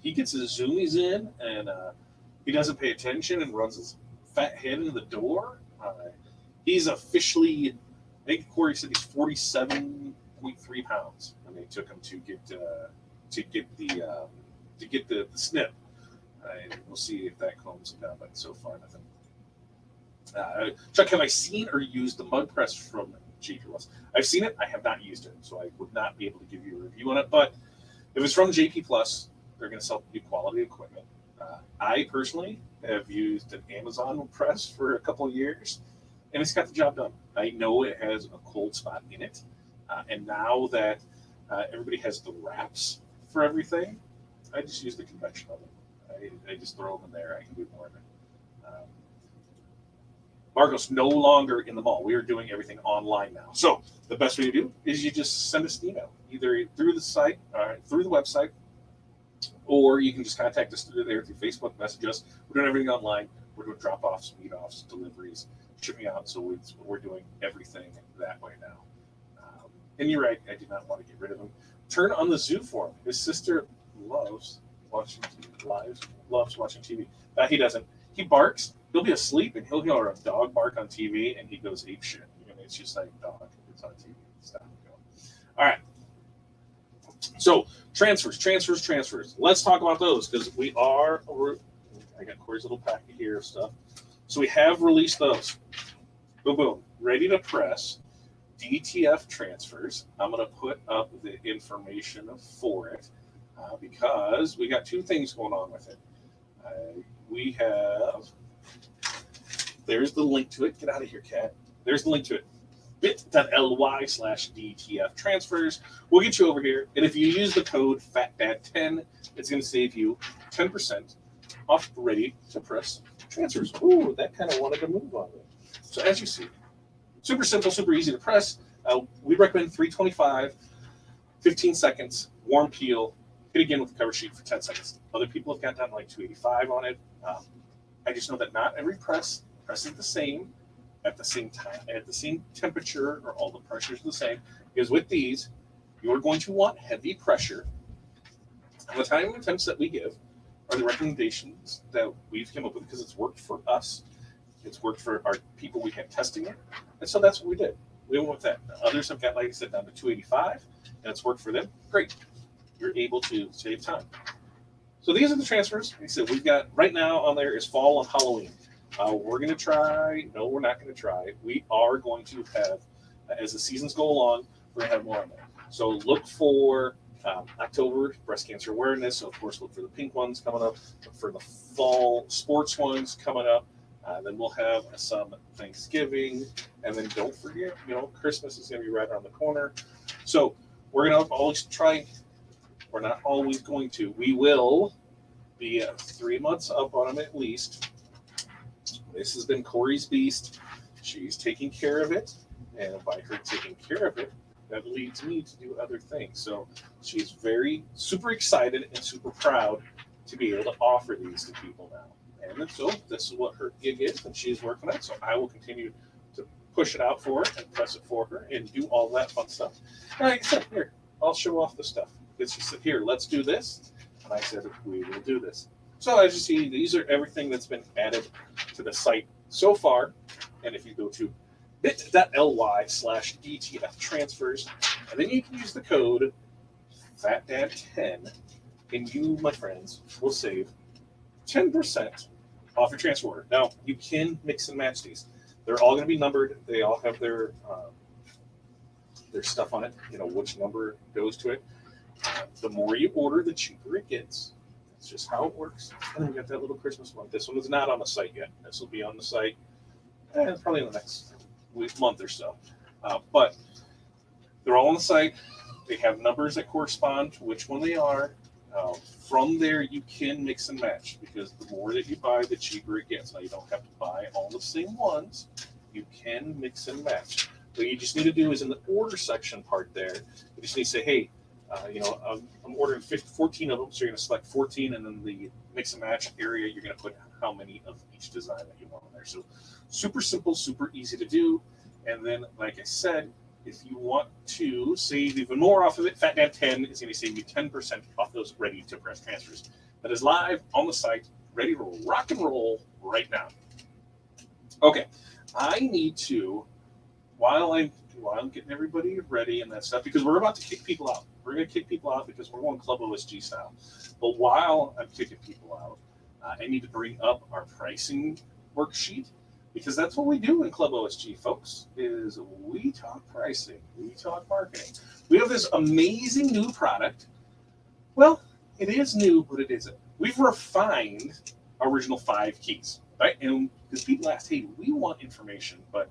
He gets his zoomies in, and he doesn't pay attention and runs his fat head into the door. He's officially, I think Corey said he's 47.3 pounds when they took him to get the snip. And we'll see if that calms him down, but so far nothing. Chuck, have I seen or used the mug press from JP Plus? I've seen it. I have not used it, so I would not be able to give you a review on it. But if it's from JP Plus, they're going to sell you quality equipment. I personally have used an Amazon press for a couple of years, and it's got the job done. I know it has a cold spot in it, and now that everybody has the wraps for everything, I just use the conventional. I just throw them in there. I can do more of it. Marcos, no longer in the mall. We are doing everything online now. So the best way to do is you just send us an email, either through the site, through the website, or you can just contact us through Facebook, message us. We're doing everything online. We're doing drop-offs, meet-offs, deliveries, shipping out. So we're doing everything that way now. And you're right. I did not want to get rid of him. Turn on the zoo for him. His sister loves watching TV. Loves watching TV. He doesn't. He barks. He'll be asleep and he'll hear a dog bark on TV and he goes ape shit. And it's just like, dog, it's on TV. Stop going. All right. So transfers. Let's talk about those because I got Corey's little packet here of stuff. So we have released those. Boom, boom. Ready to press. Dtf Transfers. I'm going to put up the information for it because we got two things going on with it. We have, there's the link to it. Get out of here, cat. There's the link to it. bit.ly/DTF Transfers. We'll get you over here. And if you use the code FATDAD10, it's going to save you 10% off ready to press transfers. Ooh, that kind of wanted to move on it. So as you see, super simple, super easy to press. We recommend 325, 15 seconds, warm peel. Hit again with the cover sheet for 10 seconds. Other people have got down to like 285 on it. I just know that not every press is the same at the same time, at the same temperature, or all the pressures are the same. Because with these, you're going to want heavy pressure. And the time and temps that we give are the recommendations that we've come up with because it's worked for us. It's worked for our people we had testing it. And so that's what we did. We went with that. Others have got, like I said, down to 285, and it's worked for them. Great. You're able to save time. So these are the transfers. Like I said, we've got right now on there is fall and Halloween. We're going to try. No, we're not going to try. We are going to have, as the seasons go along, we're going to have more on there. So look for October breast cancer awareness. So of course, look for the pink ones coming up. Look for the fall sports ones coming up. Then we'll have some Thanksgiving, and then don't forget, Christmas is going to be right around the corner. So we're going to always try. We're not always going to. We will be 3 months up on them at least. This has been Corey's beast. She's taking care of it, and by her taking care of it, that leads me to do other things. So she's super excited and super proud to be able to offer these to people now. And so this is what her gig is, and she's working on it. So I will continue to push it out for her and press it for her and do all that fun stuff. And like I said, here, I'll show off the stuff. She said, here, let's do this. And I said, we will do this. So as you see, these are everything that's been added to the site so far. And if you go to bit.ly/DTF Transfers, and then you can use the code FATDAD10, and you, my friends, will save 10% off your transfer order. Now, you can mix and match these. They're all going to be numbered. They all have their stuff on it, which number goes to it. The more you order, the cheaper it gets. That's just how it works. And then we got that little Christmas one. This one is not on the site yet. This will be on the site probably in the next month or so. But they're all on the site. They have numbers that correspond to which one they are. From there, you can mix and match, because the more that you buy, the cheaper it gets. Now, you don't have to buy all the same ones. You can mix and match. What you just need to do is in the order section part there, you just need to say, hey, I'm ordering 14 of them, so you're going to select 14, and then the mix and match area, you're going to put how many of each design that you want on there. So super simple, super easy to do. And then, like I said, if you want to save even more off of it, FatDad10 is going to save you 10% off those ready-to-press transfers. That is live on the site, ready to rock and roll right now. Okay, I need to, while I'm getting everybody ready and that stuff, because we're about to kick people out. We're going to kick people out because we're going Club OSG style. But while I'm kicking people out, I need to bring up our pricing worksheet, because that's what we do in Club OSG, folks, is we talk pricing, we talk marketing. We have this amazing new product. Well, it is new, but it isn't. We've refined our original 5 keys, right? And because people ask, hey, we want information, but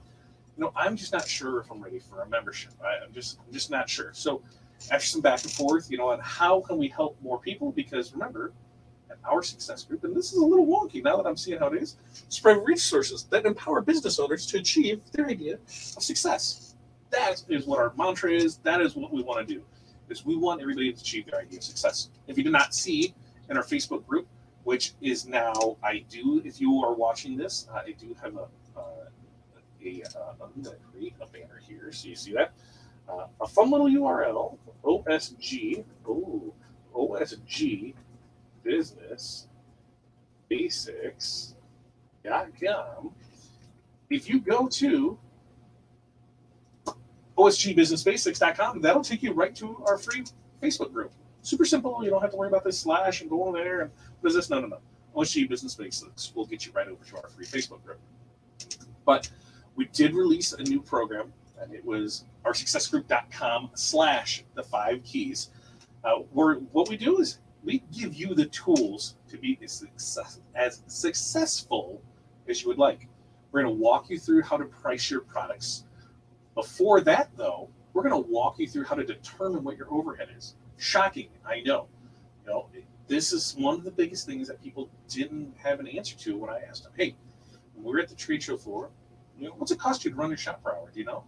I'm just not sure if I'm ready for a membership. I'm just not sure. So after some back and forth, on how can we help more people, because remember, our success group, and this is a little wonky now that I'm seeing how it is, spread resources that empower business owners to achieve their idea of success. That is what our mantra is. That is what we want to do, is we want everybody to achieve their idea of success. If you did not see in our Facebook group, which is now, if you are watching this, I do have I'm going to create a banner here, so you see that. A fun little URL, OSG Business Basics.com. If you go to OSGBusinessBasics.com, that'll take you right to our free Facebook group. Super simple. You don't have to worry about this slash and going there and what is this? No. OSG Business Basics will get you right over to our free Facebook group. But we did release a new program, and it was oursuccessgroup.com/the5keys. What we do is we give you the tools to be as successful as you would like. We're going to walk you through how to price your products. Before that, though, we're going to walk you through how to determine what your overhead is. Shocking, I know. This is one of the biggest things that people didn't have an answer to when I asked them, hey, when we were at the trade show floor, what's it cost you to run your shop per hour? Do you know?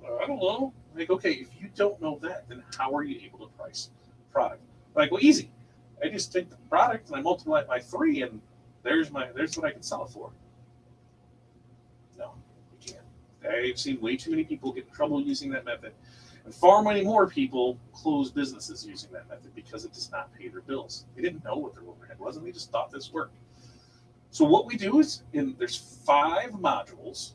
I don't know. Like, okay, if you don't know that, then how are you able to price product? Like, well, easy. I just take the product and I multiply it by 3, and there's what I can sell it for. No, you can't. I've seen way too many people get in trouble using that method, and far many more people close businesses using that method because it does not pay their bills. They didn't know what their overhead was, and they just thought this worked. So what we do is, there's 5 modules.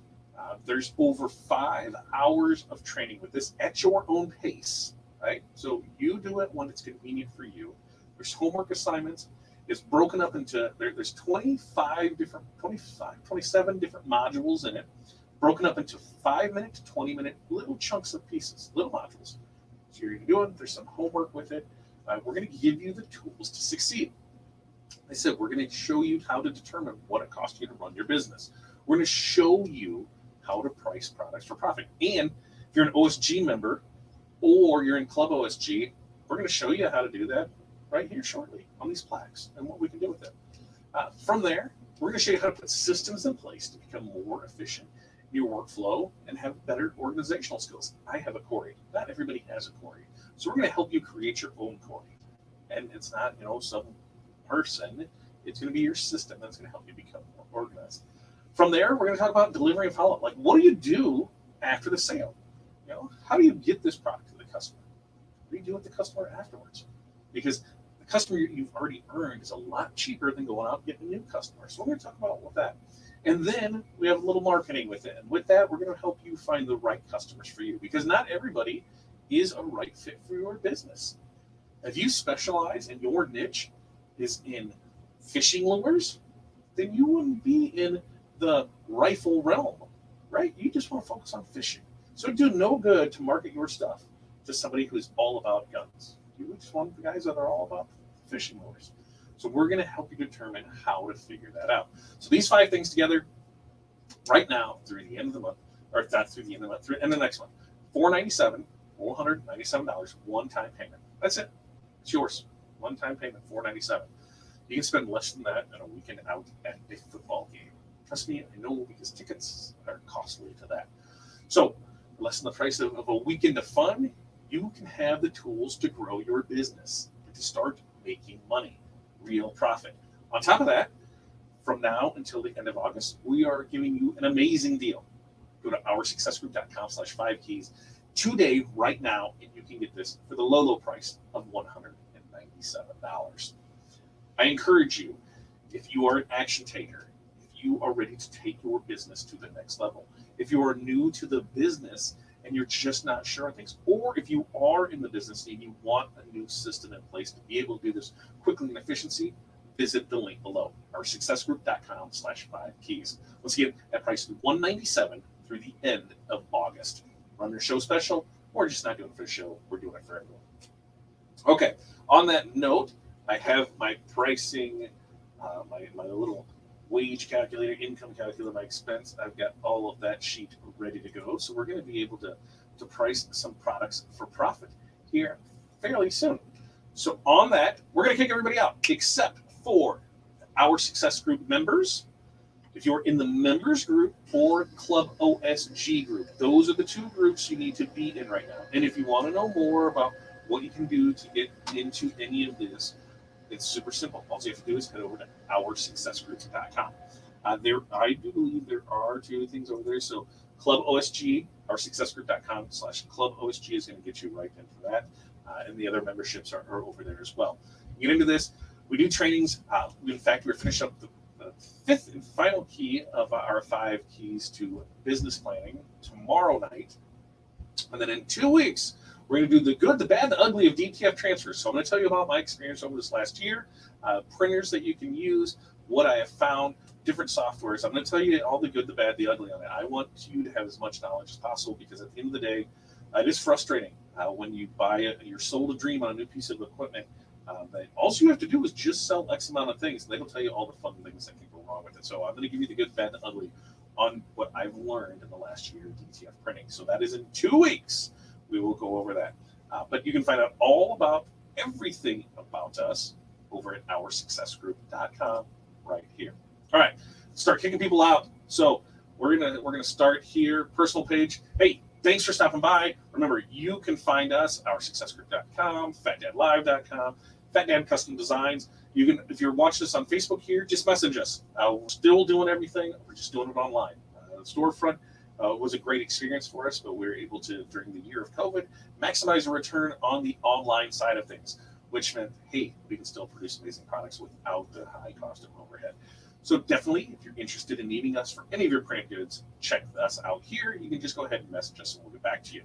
There's over 5 hours of training with this at your own pace, right? So you do it when it's convenient for you. There's homework assignments. It's broken up into, there's 27 different modules in it, broken up into 5-minute to 20-minute little chunks of pieces, little modules. So you're going to do it. There's some homework with it. We're going to give you the tools to succeed. I said, we're going to show you how to determine what it costs you to run your business. We're going to show you how to price products for profit. And if you're an OSG member or you're in Club OSG, we're going to show you how to do that right here shortly on these plaques and what we can do with it. From there, we're going to show you how to put systems in place to become more efficient in your workflow and have better organizational skills. I have a Corey. Not everybody has a Corey. So we're going to help you create your own Corey. And it's not, some person. It's going to be your system that's going to help you become more organized. From there, we're going to talk about delivery and follow-up. Like, what do you do after the sale? You know, how do you get this product to the customer? What do you do with the customer afterwards? Because the customer you've already earned is a lot cheaper than going out and getting a new customer. So we're going to talk about that. And then we have a little marketing with it. And with that, we're going to help you find the right customers for you, because not everybody is a right fit for your business. If you specialize and your niche is in fishing lures, then you wouldn't be in the rifle realm, right? You just want to focus on fishing. So it'd do no good to market your stuff to somebody who's all about guns. You just want the guys that are all about fishing lures. So we're going to help you determine how to figure that out. So these 5 things together right now through the end of the month, or not through the end of the month, through the end of the next month, $497, one-time payment. That's it. It's yours. One-time payment, $497. You can spend less than that on a weekend out at a football game. Trust me, I know, because tickets are costly to that. So less than the price of a weekend of fun, you can have the tools to grow your business and to start making money, real profit. On top of that, from now until the end of August, we are giving you an amazing deal. Go to oursuccessgroup.com/5keys today, right now, and you can get this for the low price of $197. I encourage you, if you are an action taker, if you are ready to take your business to the next level, if you are new to the business and you're just not sure on things, or if you are in the business and you want a new system in place to be able to do this quickly and efficiently, visit the link below, oursuccessgroup.com/5keys. Once again, that price is $197 through the end of August. Run your show special, or just not doing it for the show. We're doing it for everyone. Okay, on that note, I have my pricing, my little wage calculator, income calculator, my expense. I've got all of that sheet ready to go. So we're going to be able to price some products for profit here fairly soon. So on that, we're going to kick everybody out except for our Success Group members. If you're in the members group or Club OSG group, those are the 2 groups you need to be in right now. And if you want to know more about what you can do to get into any of this, it's super simple. All you have to do is head over to oursuccessgroups.com. I do believe there are 2 things over there. So Club OSG, oursuccessgroup.com/Club OSG is going to get you right into that. And the other memberships are over there as well. Get into this. We do trainings. In fact, we're finishing up the 5th and final key of our 5 keys to business planning tomorrow night. And then in 2 weeks, we're going to do the good, the bad, the ugly of Dtf Transfers. So I'm going to tell you about my experience over this last year, printers that you can use, what I have found, different softwares. I'm going to tell you all the good, the bad, the ugly on it. I want you to have as much knowledge as possible, because at the end of the day, it is frustrating when you buy you're sold a dream on a new piece of equipment. That all you have to do is just sell X amount of things, and they will tell you all the fun things that can go wrong with it. So I'm going to give you the good, bad, the ugly on what I've learned in the last year of DTF printing. So that is in 2 weeks. We will go over that. But you can find out all about everything about us over at oursuccessgroup.com right here. All right, start kicking people out. So we're gonna start here. Personal page. Hey, thanks for stopping by. Remember, you can find us oursuccessgroup.com, fatdadlive.com, FatDad Custom Designs. You can, if you're watching this on Facebook here, just message us. We're still doing everything. We're just doing it online. The storefront was a great experience for us, but we were able to, during the year of COVID, maximize the return on the online side of things, which meant, hey, we can still produce amazing products without the high cost of overhead. So definitely, if you're interested in needing us for any of your print goods, check us out here. You can just go ahead and message us, and we'll get back to you.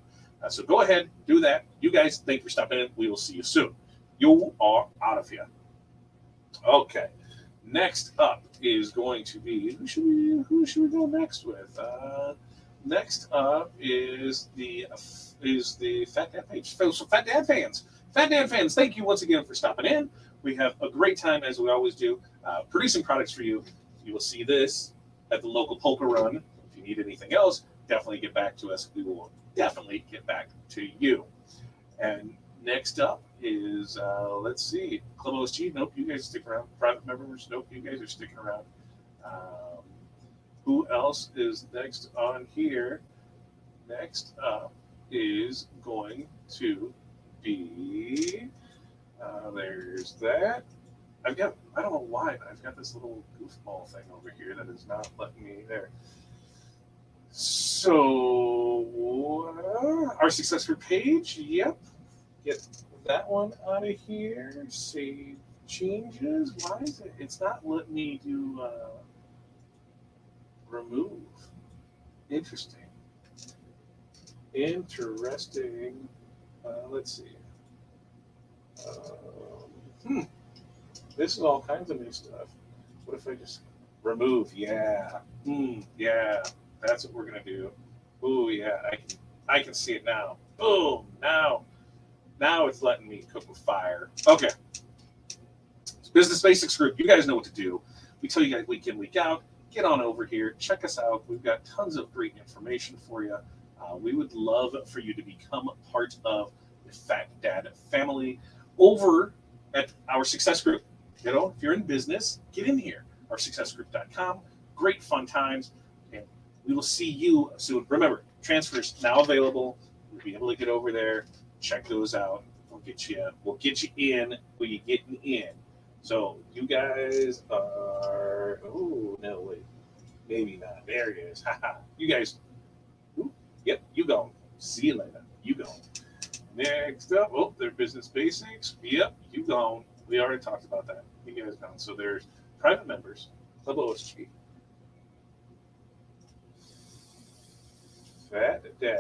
So go ahead, do that. You guys, thank you for stopping in. We will see you soon. You are out of here. Okay. Next up is going to be, who should we go next with? Next up is the Fat Dad page. So Fat Dad fans, thank you once again for stopping in. We have a great time, as we always do, producing products for you. You will see this at the local polka run. If you need anything else, definitely get back to us. We will definitely get back to you. And next up is, let's see, Club OSG. Nope, you guys stick around. Private members. Nope, you guys are sticking around. Who else is next on here? Next up is going to be, there's that. I don't know why, but I've got this little goofball thing over here that is not letting me there. So, our success group page, yep. Get that one out of here. Save changes. Why is it? It's not letting me do remove. Interesting. Interesting. Let's see. This is all kinds of new stuff. What if I just remove? Yeah. Yeah. That's what we're gonna do. Oh yeah, I can see it now. Boom. Now it's letting me cook with fire. Okay. Business Basics Group. You guys know what to do. We tell you guys week in, week out. Get on over here. Check us out. We've got tons of great information for you. We would love for you to become part of the Fat Dad family over at our success group. You know, if you're in business, get in here. Oursuccessgroup.com. Great fun times. And we will see you soon. Remember, transfers now available. You'll be able to get over there. Check those out. We'll get you in when you get in. So you guys are, oh, no, wait. Maybe not. There it is. You guys, yep, you go. See you later. You go. Next up, they're Business Basics. Yep, you gone. We already talked about that. You guys gone. So there's private members, Club OSG, Fat Dad.